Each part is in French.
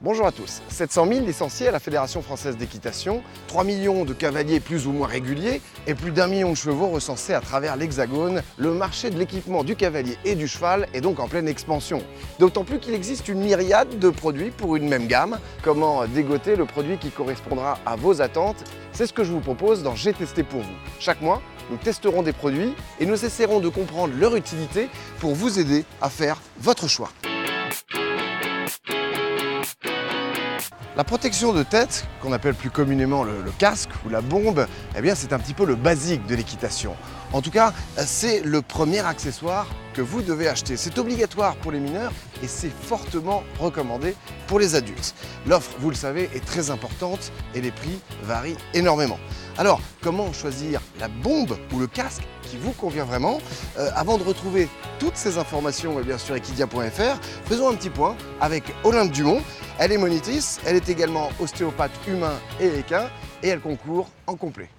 Bonjour à tous. 700 000 licenciés à la Fédération française d'équitation, 3 millions de cavaliers plus ou moins réguliers et plus d'1 million de chevaux recensés à travers l'Hexagone, le marché de l'équipement du cavalier et du cheval est donc en pleine expansion. D'autant plus qu'il existe une myriade de produits pour une même gamme. Comment dégoter le produit qui correspondra à vos attentes? C'est ce que je vous propose dans J'ai testé pour vous. Chaque mois, nous testerons des produits et nous essaierons de comprendre leur utilité pour vous aider à faire votre choix. La protection de tête, qu'on appelle plus communément le casque ou la bombe, eh bien c'est un petit peu le basique de l'équitation. En tout cas, c'est le premier accessoire que vous devez acheter. C'est obligatoire pour les mineurs et c'est fortement recommandé pour les adultes. L'offre, vous le savez, est très importante et les prix varient énormément. Alors, comment choisir la bombe ou le casque qui vous convient vraiment? Avant de retrouver toutes ces informations sur equidia.fr, faisons un petit point avec Olympe Dumont. Elle est monitrice, elle est également ostéopathe humain et équin et elle concourt en complet.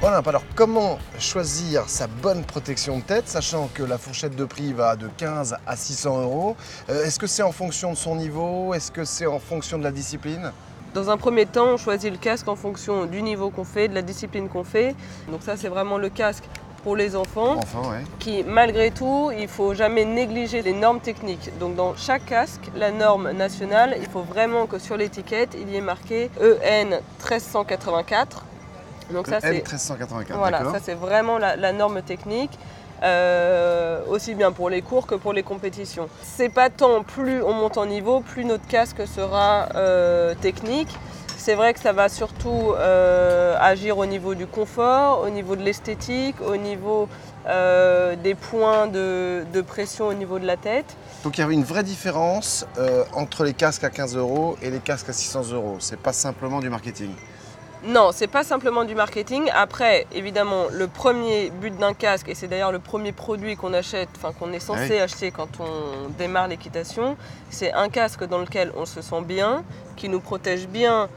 Olympe, alors comment choisir sa bonne protection de tête, sachant que la fourchette de prix va de 15 à 600 €? Est-ce que c'est en fonction de son niveau? Est-ce que c'est en fonction de la discipline? Dans un premier temps, on choisit le casque en fonction du niveau qu'on fait, de la discipline qu'on fait. Donc ça, c'est vraiment le casque pour les enfants, ouais. Qui, malgré tout, il ne faut jamais négliger les normes techniques. Donc dans chaque casque, la norme nationale, il faut vraiment que sur l'étiquette, il y ait marqué EN 1384. Donc ça, c'est 1384, voilà, ça c'est vraiment la norme technique, aussi bien pour les cours que pour les compétitions. C'est pas tant plus on monte en niveau, plus notre casque sera technique. C'est vrai que ça va surtout agir au niveau du confort, au niveau de l'esthétique, au niveau des points de pression au niveau de la tête. Donc il y avait une vraie différence entre les casques à 15 € et les casques à 600 €. C'est pas simplement du marketing. Non, c'est pas simplement du marketing. Après, évidemment, le premier but d'un casque, et c'est d'ailleurs le premier produit qu'on achète, enfin qu'on est censé acheter quand on démarre l'équitation, c'est un casque dans lequel on se sent bien, qui nous protège bien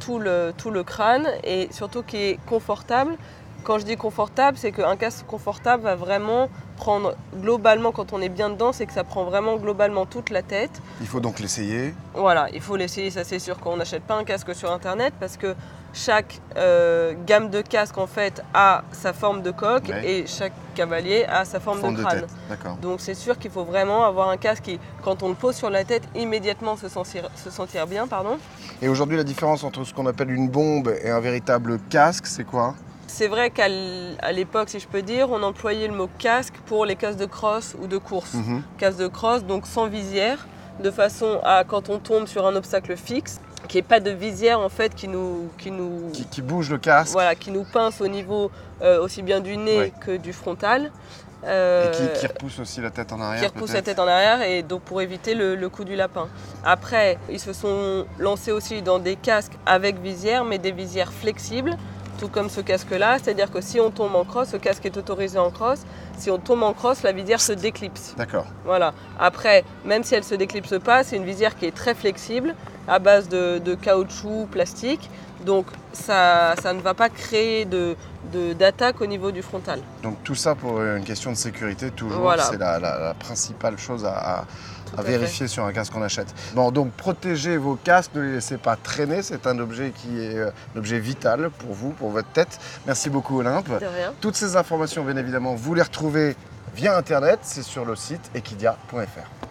tout le crâne et surtout qui est confortable. Quand je dis confortable, c'est qu'un casque confortable va vraiment prendre globalement, quand on est bien dedans, c'est que ça prend vraiment globalement toute la tête. Il faut donc l'essayer. Voilà, il faut l'essayer, ça c'est sûr qu'on n'achète pas un casque sur internet parce que chaque gamme de casque en fait a sa forme de coque et chaque cavalier a sa forme de crâne. Donc c'est sûr qu'il faut vraiment avoir un casque qui, quand on le pose sur la tête, immédiatement se sentir bien. Et aujourd'hui, la différence entre ce qu'on appelle une bombe et un véritable casque, c'est quoi ? C'est vrai qu'à l'époque, si je peux dire, on employait le mot casque pour les casques de cross ou de course. Casque de cross, donc sans visière, de façon à, quand on tombe sur un obstacle fixe, qu'il n'y ait pas de visière en fait qui bouge le casque. Voilà, qui nous pince au niveau aussi bien du nez que du frontal. Et qui repousse aussi la tête en arrière. Qui repousse la tête en arrière et donc pour éviter le coup du lapin. Après, ils se sont lancés aussi dans des casques avec visière, mais des visières flexibles. Tout comme ce casque-là, c'est-à-dire que si on tombe en cross, ce casque est autorisé en cross, si on tombe en cross, la visière se déclipse. D'accord. Voilà. Après, même si elle ne se déclipse pas, c'est une visière qui est très flexible, à base de caoutchouc, plastique, donc ça ne va pas créer d'attaque au niveau du frontal. Donc tout ça pour une question de sécurité, toujours, voilà. C'est la principale chose à vérifier sur un casque qu'on achète. Bon, donc protégez vos casques, ne les laissez pas traîner, c'est un objet qui est un objet vital pour vous, pour votre tête. Merci beaucoup Olympe. De rien. Toutes ces informations, bien évidemment, vous les retrouvez via internet, c'est sur le site equidia.fr.